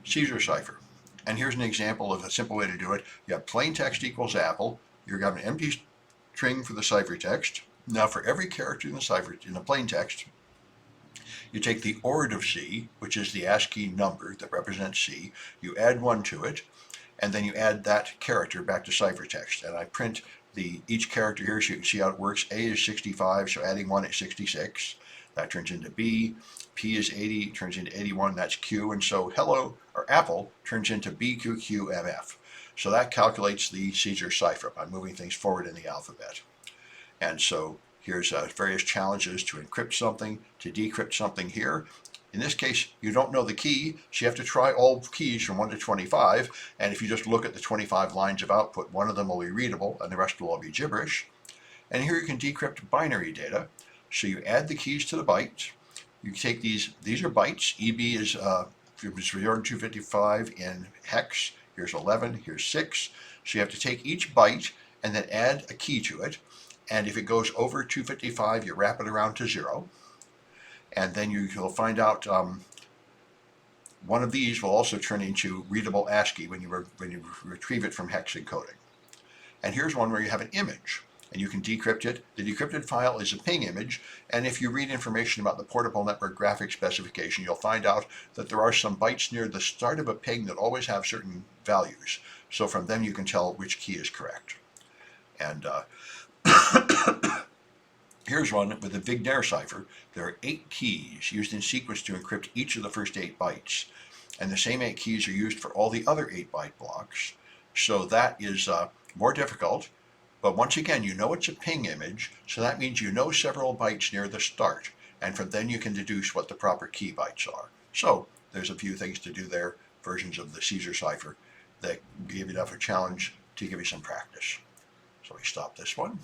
Caesar cipher. And here's an example of a simple way to do it. You have plain text equals apple. You're going to have an empty string for the ciphertext. Now for every character in the plain text, you take the ord of C, which is the ASCII number that represents C, you add 1 to it, and then you add that character back to ciphertext. And I print each character here so you can see how it works. A is 65, so adding 1 is 66. That turns into B. P is 80, turns into 81, that's Q. And so hello, or apple, turns into BQQMF. So that calculates the Caesar cipher by moving things forward in the alphabet. And so here's various challenges to encrypt something, to decrypt something here. In this case, you don't know the key, so you have to try all keys from 1 to 25, and if you just look at the 25 lines of output, one of them will be readable and the rest will all be gibberish. And here you can decrypt binary data. So you add the keys to the bytes. You take these are bytes. EB is 255 in hex. Here's 11, here's 6. So you have to take each byte and then add a key to it. And if it goes over 255, you wrap it around to 0. And then you'll find out one of these will also turn into readable ASCII when you retrieve it from hex encoding. And here's one where you have an image, and you can decrypt it. The decrypted file is a ping image, and if you read information about the portable network graphics specification, you'll find out that there are some bytes near the start of a ping that always have certain values. So from them you can tell which key is correct. And here's one with the Wigner cipher. There are 8 keys used in sequence to encrypt each of the first 8 bytes. And the same 8 keys are used for all the other 8-byte blocks. So that is more difficult. But once again, you know it's a ping image, so that means you know several bytes near the start. And from then you can deduce what the proper key bytes are. So there's a few things to do there, versions of the Caesar cipher that give you enough a challenge to give you some practice. So we stop this one.